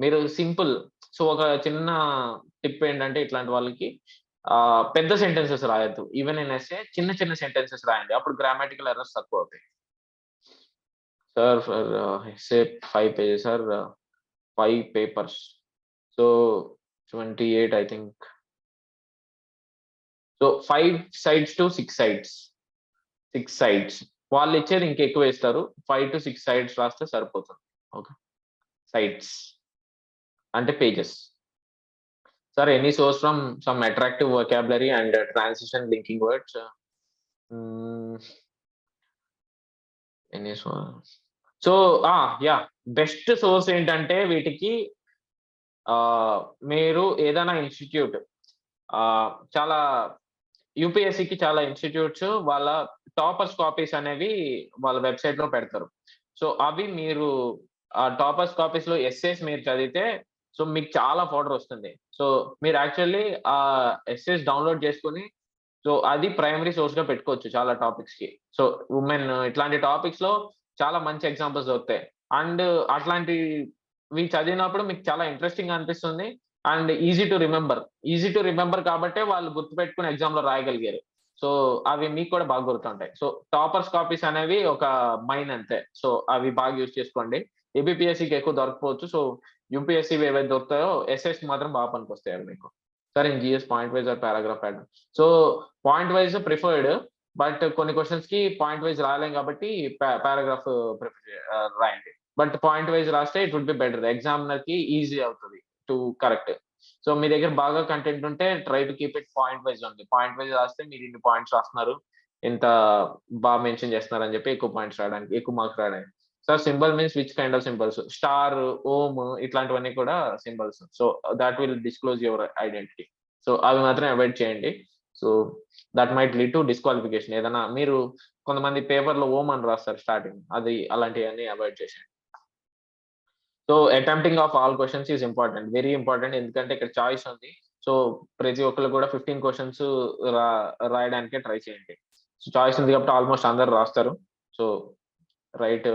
మీరు సింపుల్, సో ఒక చిన్న టిప్ ఏంటంటే ఇట్లాంటి వాళ్ళకి పెద్ద సెంటెన్సెస్ రాయొద్దు. ఈవెన్ ఇన్ ఎస్సే చిన్న సెంటెన్సెస్ రాయండి, అప్పుడు గ్రామాటికల్ ఎర్రర్స్ తక్కువ అవుతాయి. Sir for essay 5 pages or 5 papers. So 28 I think. So 5 sides to 6 sides. 6 sides. వాళ్ళు ఇచ్చేది ఇంకెక్కువ ఇస్తారు. 5 to 6 sides రాస్తే సరిపోతుంది. ఓకే. Sides అంటే pages. Sir, any source from some attractive vocabulary and transition linking words? Any source? So, yeah, best source ఏంటంటే వీటికి మీరు ఏదైనా ఇన్స్టిట్యూట్ చాలా యూపీఎస్సికి చాలా ఇన్స్టిట్యూట్స్ వాళ్ళ టాపర్స్ కాపీస్ అనేవి వాళ్ళ వెబ్సైట్ లో పెడతారు. సో అవి మీరు టాపర్స్ కాపీస్ లో ఎస్సేస్ మీరు చదివితే సో మీకు చాలా ఫోల్డర్ వస్తుంది. సో మీరు యాక్చువల్లీ ఆ ఎస్సేస్ డౌన్లోడ్ చేసుకుని సో అది ప్రైమరీ సోర్స్ గా పెట్టుకోవచ్చు చాలా టాపిక్స్ కి. సో ఉమెన్ ఇట్లాంటి టాపిక్స్ లో చాలా మంచి ఎగ్జాంపుల్స్ దొరుకుతాయి. అండ్ అట్లాంటివి చదివినప్పుడు మీకు చాలా ఇంట్రెస్టింగ్ అనిపిస్తుంది అండ్ ఈజీ టు రిమెంబర్ కాబట్టే వాళ్ళు గుర్తుపెట్టుకుని ఎగ్జామ్ లో రాయగలిగారు. సో అవి మీకు కూడా బాగా గుర్తుంటాయి. సో టాపర్స్ కాపీస్ అనేవి ఒక మైన్ అంతే. సో అవి బాగా యూజ్ చేసుకోండి. ఏపీఎస్సికి ఎక్కువ దొరకపోవచ్చు. సో యూపీఎస్సి ఏవైతే దొరుకుతాయో ఎస్ఎస్ మాత్రం బాగా పనికొస్తాయి మీకు. Sir in GS point wise or paragraph pattern. So point wise preferred, but కొన్ని క్వశ్చన్స్ కి పాయింట్ వైజ్ రాలేం కాబట్టి పారాగ్రాఫ్ రాయండి. బట్ పాయింట్ వైజ్ రాస్తే it would be better. Examiner కి ఈజీ అవుతుంది టు కరెక్ట్. సో మీ దగ్గర బాగా కంటెంట్ ఉంటే try to keep it point wise ఉంది. పాయింట్ వైజ్ రాస్తే మీరు ఇన్ని పాయింట్స్ రాస్తున్నారు, ఇంత బాగా మెన్షన్ చేస్తున్నారు అని చెప్పి ఎక్కువ పాయింట్స్ రావడానికి, ఎక్కువ మార్క్స్ రావడానికి. Sir symbol means which kind of symbols? Star, ohm ఇట్లాంటివన్నీ కూడా symbols. So that will disclose your identity. So అవి మాత్రం అవాయిడ్ చేయండి. So that might lead to disqualification. ఏదైనా మీరు కొంతమంది పేపర్ లో ఓమ్ అని రాస్తారు స్టార్టింగ్, అది అలాంటివన్నీ అవాయిడ్ చేసేయండి. So attempting of all questions is important, very important. ఎందుకంటే ఇక్కడ చాయిస్ ఉంది. సో ప్రతి ఒక్కరు కూడా 15 క్వశ్చన్స్ రాయడానికే ట్రై చేయండి. సో చాయిస్ ఉంది కాబట్టి ఆల్మోస్ట్ అందరు రాస్తారు. So right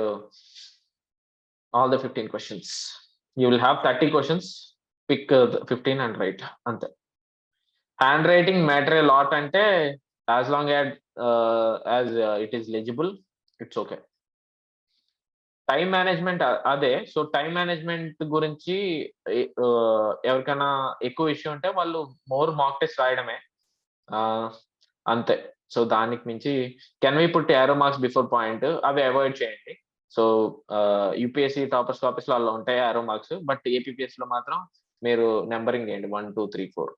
all the 15 questions. You will have 30 questions. Pick 15 and write. అంతే. Hand writing matter a lot అంటే as long as it is legible, it's okay. Time management అదే. So time management గురించి ఎవరికైనా ఎక్కువ issue ఉంటే వాళ్ళు more mock test రాయడమే అంతే. సో దానికి మించి can we put arrow marks before point, అవి అవాయిడ్ చేయండి. సో యూపీఎస్సీ టాపర్స్ కాపీస్ లో అలా ఉంటాయి యారో మార్క్స్, బట్ ఏపీఎస్సీ లో మాత్రం మీరు నెంబరింగ్ చేయండి 1 2 3 4.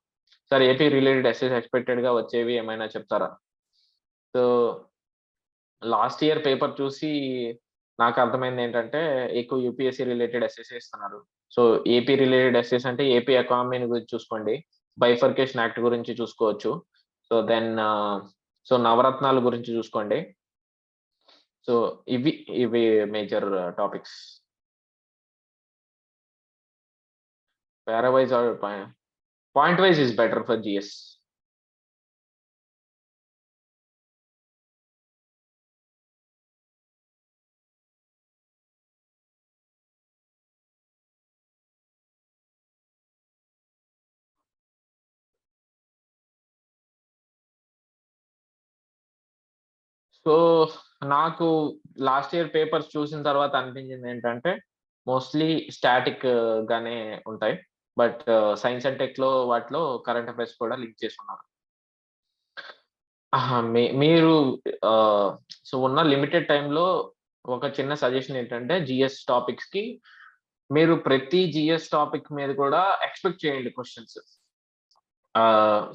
Sir AP related essays expected గా వచ్చేవి ఏమైనా చెప్తారా? సో లాస్ట్ ఇయర్ పేపర్ చూసి నాకు అర్థమైంది ఏంటంటే ఎక్కువ యూపీఎస్సీ రిలేటెడ్ ఎస్ఎస్ ఇస్తున్నారు. సో ఏపీ రిలేటెడ్ ఎస్ఎస్ అంటే ఏపీ ఎకానమీని గురించి చూసుకోండి, బైఫర్కేషన్ యాక్ట్ గురించి చూసుకోవచ్చు. సో దెన్ సో నవరత్నాల గురించి చూసుకోండి. సో ఇవి major topics. Parawise or point wise is better for GS. So నాకు లాస్ట్ ఇయర్ పేపర్స్ చూసిన తర్వాత అనిపించింది ఏంటంటే మోస్ట్లీ స్టాటిక్ గానే ఉంటాయి, బట్ సైన్స్ అండ్ టెక్ లో వాటిలో కరెంట్ అఫైర్స్ కూడా లింక్ చేసుకున్నారు. మీరు సో ఉన్న లిమిటెడ్ టైంలో ఒక చిన్న సజెషన్ ఏంటంటే జిఎస్ టాపిక్స్ కి మీరు ప్రతి జిఎస్ టాపిక్ మీద కూడా ఎక్స్పెక్ట్ చేయండి క్వశ్చన్స్.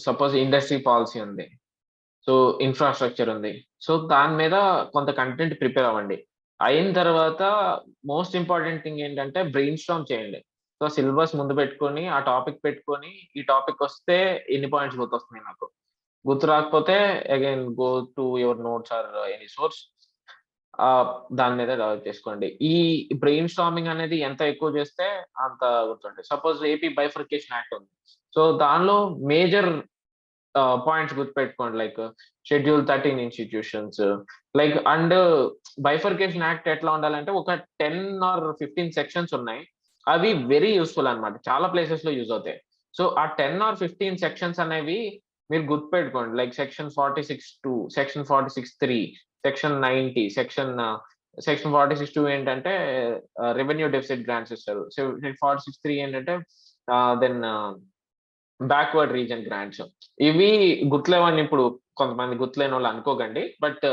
సపోజ్ ఇండస్ట్రీ పాలసీ ఉంది, సో ఇన్ఫ్రాస్ట్రక్చర్ ఉంది, సో దాని మీద కొంత కంటెంట్ ప్రిపేర్ అవ్వండి. అయిన తర్వాత మోస్ట్ ఇంపార్టెంట్ థింగ్ ఏంటంటే బ్రెయిన్ స్టార్మ్ చేయండి. సో సిలబస్ ముందు పెట్టుకొని ఆ టాపిక్ పెట్టుకొని ఈ టాపిక్ వస్తే ఎన్ని పాయింట్స్ గుర్తొస్తున్నాయి నాకు, గుర్తు రాకపోతే again go to your notes or any source, దాని మీద డెవలప్ చేసుకోండి. ఈ బ్రెయిన్ స్టార్మింగ్ అనేది ఎంత ఎక్కువ చేస్తే అంత గుర్తుంటుంది. సపోజ్ ఏపీ బైఫర్కేషన్ యాక్ట్ ఉంది, సో దానిలో మేజర్ పాయింట్స్ గుర్తుపెట్టుకోండి, like schedule 13 institutions, like and bifurcation act ఎట్లా ఉండాలంటే ఒక 10 or 15 సెక్షన్స్ ఉన్నాయి, అవి వెరీ యూస్ఫుల్ అన్నమాట, చాలా ప్లేసెస్ లో యూజ్ అవుతాయి. సో ఆ 10 or 15 సెక్షన్స్ అనేవి మీరు గుర్తుపెట్టుకోండి, like section 46(2), section 46(3), section 90, section 46(2) ఏంటంటే రెవెన్యూ డెఫిసిట్ గ్రాంట్స్ ఇస్తారు, 46(3) ఏంటంటే దెన్ బ్యాక్వర్డ్ రీజన్ గ్రాంట్స్. ఇవి గుర్తులేవని ఇప్పుడు కొంతమంది గుర్తులేని వాళ్ళు అనుకోకండి. బట్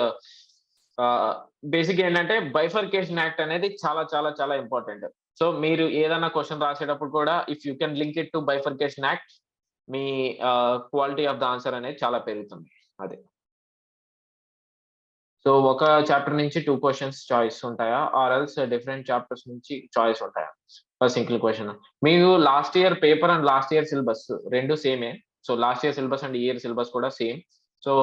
బేసిక్ ఏంటంటే బైఫర్కేషన్ యాక్ట్ అనేది చాలా చాలా చాలా ఇంపార్టెంట్. సో మీరు ఏదైనా క్వశ్చన్ రాసేటప్పుడు కూడా if you can link it to bifurcation act, మీ క్వాలిటీ ఆఫ్ ద ఆన్సర్ అనేది చాలా పెరుగుతుంది. అదే. సో ఒక చాప్టర్ నుంచి 2 క్వెషన్స్ చాయిస్ ఉంటాయా? ఆర్ ఎల్స్ డిఫరెంట్ చాప్టర్స్ నుంచి చాయిస్ ఉంటాయా? Single question. మీకు last year paper and last year syllabus 2 సేమే. So last year syllabus and ఈ ఇయర్ సిలబస్ కూడా సేమ్. సో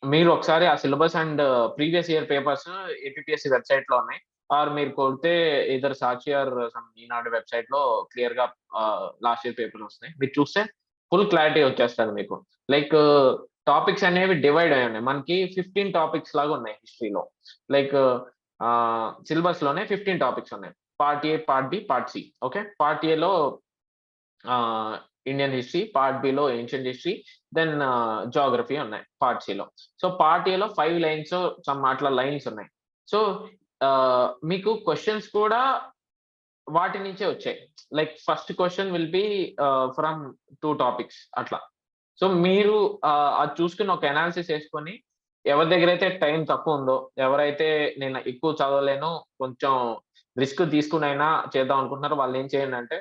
మీరు ఒకసారి ఆ syllabus and previous year papers APPSC website లో ఉన్నాయి. ఆర్ మీరు కొడితే either Sakshi or some Eenadu website లో క్లియర్ గా లాస్ట్ ఇయర్ పేపర్ వస్తున్నాయి. మీరు చూస్తే ఫుల్ క్లారిటీ వచ్చేస్తది మీకు. లైక్ టాపిక్స్ అనేవి డివైడ్ అయ్యి ఉన్నాయి. మనకి 15 టాపిక్స్ లాగా ఉన్నాయి హిస్టరీలో. లైక్ సిలబస్ లోనే 15 టాపిక్స్ ఉన్నాయి. Part A, part B, part C. Okay. Part ఏలో ఇండియన్ హిస్టరీ, పార్ట్ బిలో ఏన్షియంట్ హిస్టరీ, దెన్ జియోగ్రఫీ ఉన్నాయి పార్ట్ సిలో. సో పార్ట్ ఏలో 5 లైన్స్ సమ్ అట్లా లైన్స్ ఉన్నాయి. సో మీకు క్వశ్చన్స్ కూడా వాటి నుంచే వచ్చాయి. Like first question will be from 2 topics అట్లా. సో మీరు అది చూసుకొని ఒక అనాలిసిస్ చేసుకొని ఎవరి దగ్గర అయితే టైం తక్కువ ఉందో, ఎవరైతే నేను ఎక్కువ చదవలేను, కొంచెం రిస్క్ తీసుకునైనా చేద్దాం అనుకుంటున్నారో వాళ్ళు ఏం చేయండి అంటే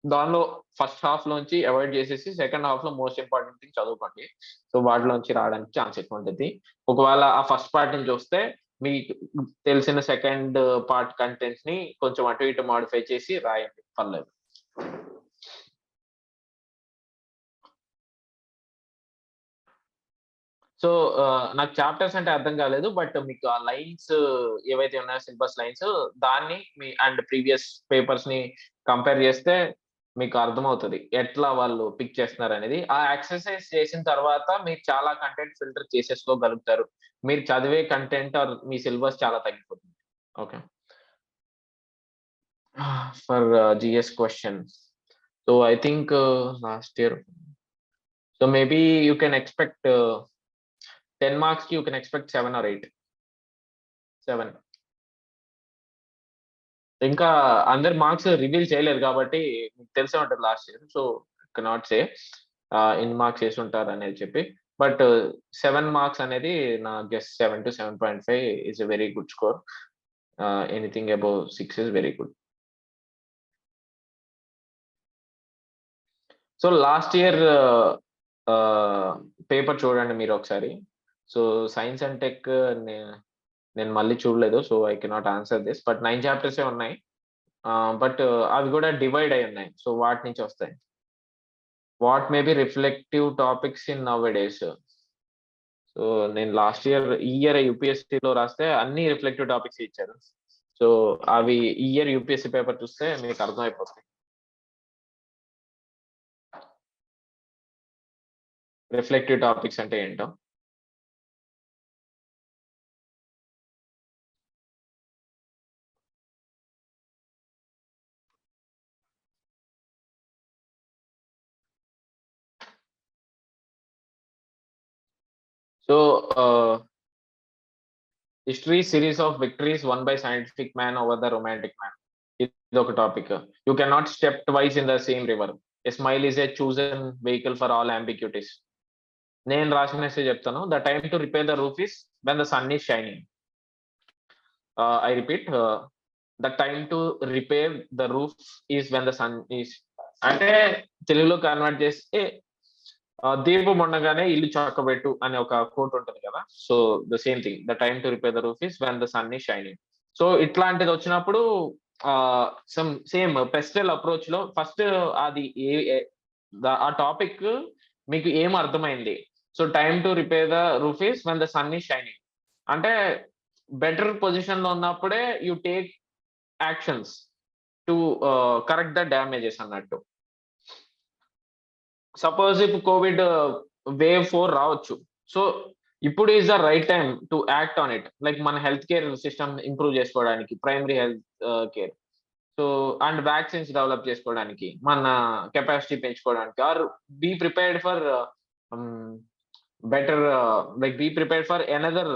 దానిలో ఫస్ట్ హాఫ్ లోంచి అవాయిడ్ చేసేసి సెకండ్ హాఫ్ లో మోస్ట్ ఇంపార్టెంట్ థింగ్ చదువుకోండి. సో వాటిలోంచి రావడానికి ఛాన్స్ ఎక్కువ ఉంటుంది. ఒకవేళ ఆ ఫస్ట్ పార్ట్ నుంచి వస్తే మీకు తెలిసిన సెకండ్ పార్ట్ కంటెంట్స్ ని కొంచెం అటు ఇటు మాడిఫై చేసి రాయండి, పర్లేదు. సో నాకు చాప్టర్స్ అంటే అర్థం కాలేదు. బట్ మీకు ఆ లైన్స్ ఏవైతే ఉన్నాయో సిలబస్ లైన్స్ దాన్ని మీ అండ్ ప్రీవియస్ పేపర్స్ ని కంపేర్ చేస్తే మీకు అర్థమవుతది ఎట్లా వాళ్ళు పిక్ చేస్తున్నారు అనేది. ఆ ఎక్సర్సైజ్ చేసిన తర్వాత మీరు చాలా కంటెంట్ ఫిల్టర్ చేసేసుకోగలుగుతారు. మీరు చదివే కంటెంట్ ఆర్ మీ సిలబస్ చాలా తగ్గిపోతుంది. Okay. For GS question. So I think last year. So maybe you can expect 10 marks ki you can expect 7 or 8. 7. ఇంకా అందరి మార్క్స్ రివీల్ చేయలేదు కాబట్టి మీకు తెలిసే ఉంటుంది last year. So cannot say ఎన్ని మార్క్స్ వేసి ఉంటారు అనేది చెప్పి. బట్ 7 మార్క్స్ అనేది నా guess 7 to 7.5 is a very good score. Anything above 6 is very good. So last year paper చూడండి మీరు ఒకసారి. సో సైన్స్ అండ్ టెక్ నేను మళ్ళీ చూడలేదు. So I cannot answer this. But 9 chapters ఉన్నాయి. బట్ అవి కూడా డివైడ్ అయి ఉన్నాయి. సో వాటి నుంచి వస్తాయి. What may be reflective topics in now days. So నేను లాస్ట్ ఇయర్ ఈ ఇయర్ యూపీఎస్సీలో రాస్తే అన్ని రిఫ్లెక్టివ్ టాపిక్స్ ఇచ్చారు. సో అవి ఈ ఇయర్ యూపీఎస్సీ పేపర్ చూస్తే మీకు అర్థమైపోతుంది రిఫ్లెక్టివ్ టాపిక్స్ అంటే ఏంటో. So, history series of victories won by scientific man over the romantic man. ఇది ఒక topic. You cannot step twice in the same river. A smile is a chosen vehicle for all ambiguities. నేను రాసిన చెప్తాను. The time to repair the roof is when the sun is shining. I repeat, the time to repair the roof is when the sun is. అంటే తెలుగులో convert చేస్తే దీపం ఉండగానే ఇల్లు చక్కబెట్టు అనే ఒక కోట్ ఉంటుంది కదా. So the same thing, the time to repair the roof is when the sun is shining. So ఇట్లాంటిది వచ్చినప్పుడు సేమ్ పెస్టల్ అప్రోచ్ లో ఫస్ట్ అది ఆ టాపిక్ మీకు ఏం అర్థమైంది. So time to repair the roof is when the sun is shining అంటే better position లో ఉన్నప్పుడే you take actions to correct the damages అన్నట్టు. సపోజ్ ఇప్పుడు కోవిడ్ వేవ్ 4 రావచ్చు. సో ఇప్పుడు is the right time to act on it. Like మన health care system improve చేసుకోవడానికి, primary health care, so and vaccines develop చేసుకోవడానికి, మన capacity పెంచుకోవడానికి, or be prepared for better, like be prepared for another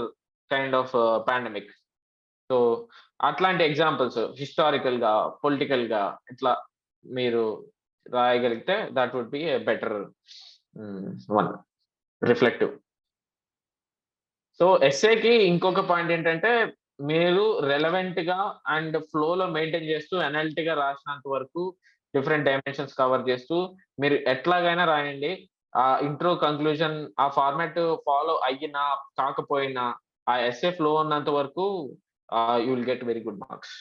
kind of pandemic. So అట్లాంటి examples historical గా, political గా ఇట్లా మీరు రాయగలిగితే that would be a better one reflective. So ఎస్ఏకి ఇంకొక పాయింట్ ఏంటంటే, మీరు రెలవెంట్ గా అండ్ ఫ్లోలో మెయింటైన్ చేస్తూ ఎనాలిటిక్ గా రాసినంత వరకు డిఫరెంట్ డైమెన్షన్స్ కవర్ చేస్తూ మీరు ఎట్లాగైనా రాయండి. ఆ ఇంట్రో కంక్లూజన్ ఆ ఫార్మాట్ ఫాలో అయినా కాకపోయినా ఆ ఎస్ఏ ఫ్లో ఉన్నంత వరకు you will get very good marks.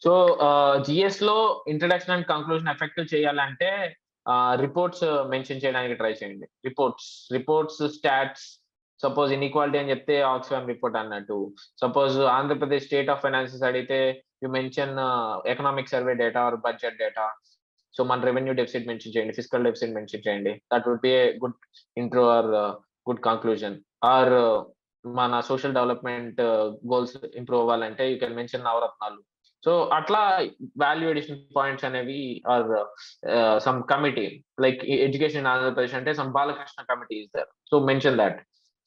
So GS లో ఇంట్రడక్షన్ అండ్ కంక్లూజన్ ఎఫెక్టివ్ చేయాలంటే రిపోర్ట్స్ మెన్షన్ చేయడానికి ట్రై చేయండి. రిపోర్ట్స్ స్టాట్స్, సపోజ్ ఇన్ఈక్వాలిటీ అని చెప్తే ఆక్స్ఫామ్ రిపోర్ట్ అన్నట్టు. Suppose Andhra Pradesh state of finances అడిగితే you mention economic survey data or budget data. So మన revenue deficit mention చేయండి, ఫిజికల్ డెఫిసిట్ మెన్షన్ చేయండి. That would be a good intro or good conclusion. Or మన social development goals improve అవ్వాలంటే you can mention నవరత్నాలు. So అట్లా value addition points అనేవి are some committee like education in Andhra Pradesh అంటే some Balakrishna committee is there. So mention that.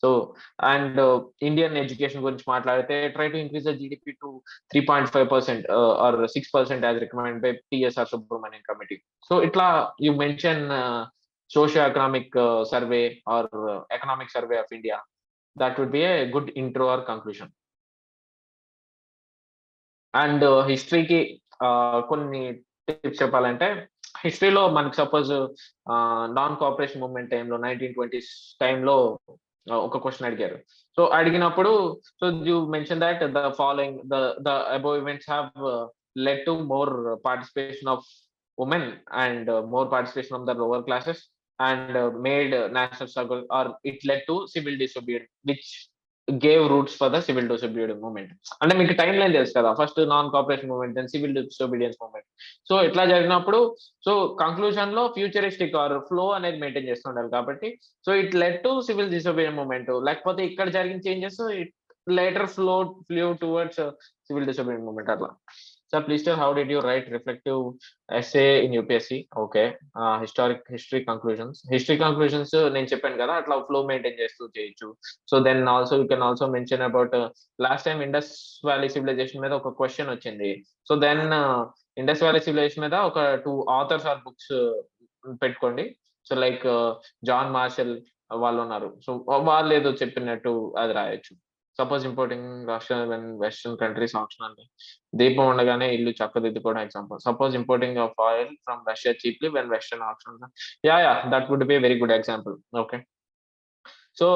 So and Indian education గురించి మాట్లాడితే try to increase the GDP to 3.5% or 6% as recommended by TSR Subrahmanyam committee. So ఇట్లా you mention socio economic survey or economic survey of India. That would be a good intro or conclusion. And హిస్టరీకి కొన్ని tips చెప్పాలంటే, హిస్టరీలో మనకి suppose non cooperation movement టైంలో 1920s టైంలో ఒక question అడిగారు. సో అడిగినప్పుడు so you mention that the following the above events have led to more participation of women and more participation of the lower classes and made national struggle or it led to civil disobedience which gave roots for the civil disobedience movement. అంటే మీకు time line తెలుసు కదా, first non cooperation movement then civil disobedience movement. So ఇట్లా జరిగినప్పుడు so conclusion లో futuristic or flow అనేది maintain చేస్తుండాలి కాబట్టి so it led to civil disobedience movement. లేకపోతే ఇక్కడ జరిగిన changes it later flew towards civil disobedience movement అట్లా. So please tell how did you write reflective essay in UPSC? Okay. History conclusions. History conclusions నేను చెప్పాను కదా అట్లా flow maintain చేస్తూ చేయొచ్చు. So then also you can also mention about last time Indus valley civilisation మీద ఒక question వచ్చింది. So then Indus valley civilisation మీద ఒక 2 ఆథర్స్ ఆర్ బుక్స్ పెట్టుకోండి. సో లైక్ జాన్ మార్షల్ వాళ్ళు ఉన్నారు. సో వాళ్ళు ఏదో చెప్పినట్టు అది రాయొచ్చు. Suppose importing when western countries optional. దీపం ఉండగానే ఇల్లు చక్కదిద్దుకోవడం example. Suppose importing of oil from Russia cheaply when western optional. Yeah that would be very good example. Okay. So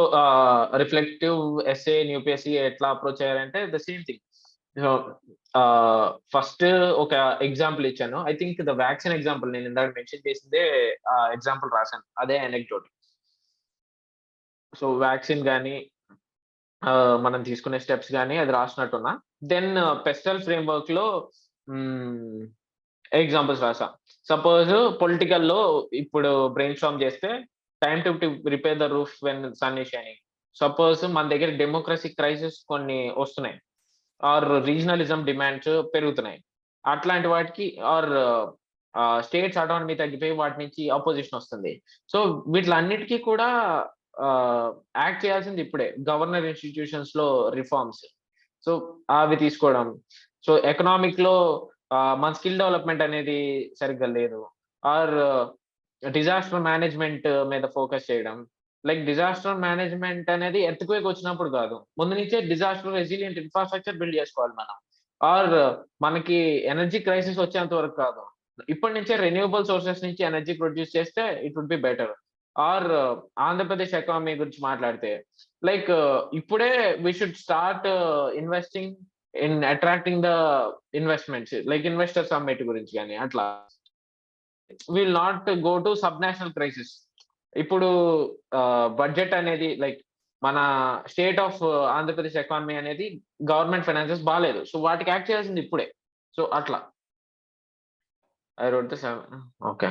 reflective SA in UPSC ఎట్లా అప్రోచ్ అయ్యారంటే the same thing. First ఒక example ఇచ్చాను. I think the vaccine example నేను ఇందాక mention చేసిందే example రాశాను, అదే anecdote. So vaccine కానీ మనం తీసుకునే స్టెప్స్ కానీ అది రాసినట్టున్నా. దెన్ పెస్టల్ ఫ్రేమ్వర్క్ లో ఎగ్జాంపుల్స్ రాసా. సపోజ్ పొలిటికల్ లో ఇప్పుడు బ్రెయిన్ స్టార్మ్ చేస్తే time to repair the roof when sun is shining. Suppose మన దగ్గర డెమోక్రసీ క్రైసిస్ కొన్ని వస్తున్నాయి ఆర్ రీజనలిజం డిమాండ్స్ పెరుగుతున్నాయి. అట్లాంటి వాటికి ఆర్ స్టేట్స్ అటానమీ తగ్గిపోయి వాటి నుంచి అపోజిషన్ వస్తుంది. సో వీటిలన్నిటికీ కూడా యాక్ట్ చేయాల్సింది ఇప్పుడే గవర్నర్ ఇన్స్టిట్యూషన్స్ లో రిఫార్మ్స్. సో అవి తీసుకోవడం. సో ఎకనామిక్ లో మన స్కిల్ డెవలప్మెంట్ అనేది సరిగ్గా లేదు. ఆర్ డిజాస్టర్ మేనేజ్మెంట్ మీద ఫోకస్ చేయడం. లైక్ డిజాస్టర్ మేనేజ్మెంట్ అనేది ఎర్త్క్వేక్ వచ్చినప్పుడు కాదు, ముందు నుంచే డిజాస్టర్ రెసిలియంట్ ఇన్ఫ్రాస్ట్రక్చర్ బిల్డ్ చేసుకోవాలి మనం. ఆర్ మనకి ఎనర్జీ క్రైసిస్ వచ్చేంత వరకు కాదు, ఇప్పటి నుంచే రెన్యూవబుల్ సోర్సెస్ నుంచి ఎనర్జీ ప్రొడ్యూస్ చేస్తే it would be better. Are Andhra Pradesh economy గురించి మాట్లాడితే లైక్ ఇప్పుడే we should start investing in attracting the investments like investor summit గురించి కానీ అట్లా. Will not go to sub national crisis. ఇప్పుడు బడ్జెట్ అనేది లైక్ మన స్టేట్ ఆఫ్ ఆంధ్రప్రదేశ్ ఎకానమీ అనేది గవర్నమెంట్ ఫైనాన్సెస్ బాగాలేదు. సో వాటికి యాక్ట్ చేయాల్సింది ఇప్పుడే. సో అట్లా I wrote the 7. Okay.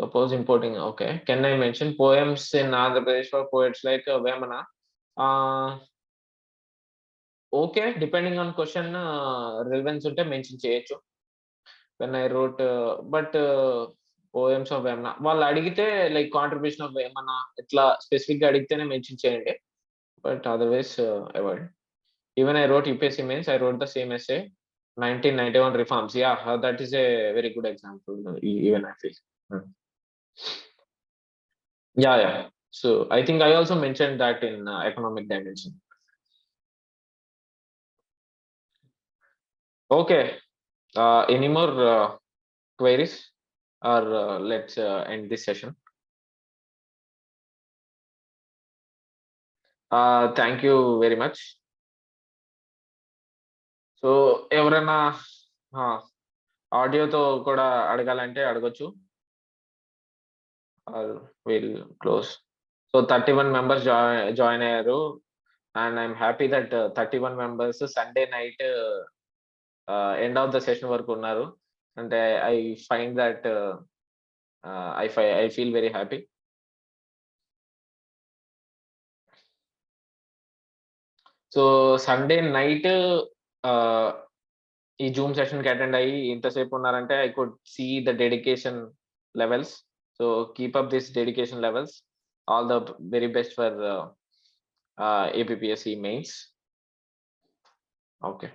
Suppose importing, okay. Can I mention poems in Andhra Pradesh for poets like Vemana? Okay, depending on question relevance unte mention cheyochu. When I wrote, but poems of Vemana, వాళ్ళు అడిగితే like contribution of Vemana ఇట్లా specific గా అడిగితేనే mention చేయండి, but otherwise avoid. Even I wrote UPSC mains, I wrote the same essay, 1991 reforms. Yeah, that is a very good example, even I feel. Yeah. So I think I also mentioned that in economic dimension. Okay. Any more queries, or let's end this session? Thank you very much. So ఎవరైనా ఆడియోతో కూడా అడగాలంటే అడగొచ్చు. Will close. So 31 members join అయ్యారు, and I'm happy that 31 members Sunday night end of the session వరకు ఉన్నారు. అంటే I find that I feel very happy. So Sunday night ఈ జూమ్ సెషన్ కి అటెండ్ అయ్యి ఇంతసేపు ఉన్నారంటే I could see the dedication levels. So keep up this dedication levels. All the very best for APPSC mains. Okay.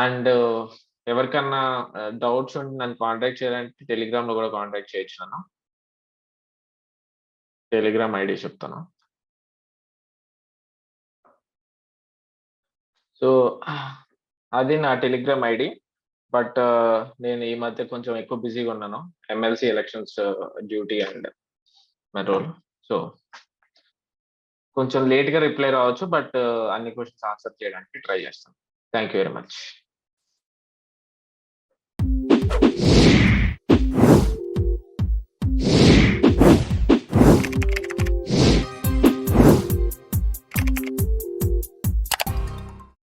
And ఎవరికన్నా doubts ఉంటే నన్ను contact చేయాలంటే Telegram లో కూడా కాంటాక్ట్ చేయొచ్చు. నన్ను టెలిగ్రామ్ ఐడి చెప్తాను. సో అది నా టెలిగ్రామ్ ఐడి. బట్ నేను ఈ మధ్య కొంచెం ఎక్కువ బిజీగా ఉన్నాను, MLC elections duty and my role. So కొంచెం లేట్ గా రిప్లై రావచ్చు, బట్ అన్ని క్వశ్చన్స్ ఆన్సర్ చేయడానికి ట్రై చేస్తాను. Thank you very much.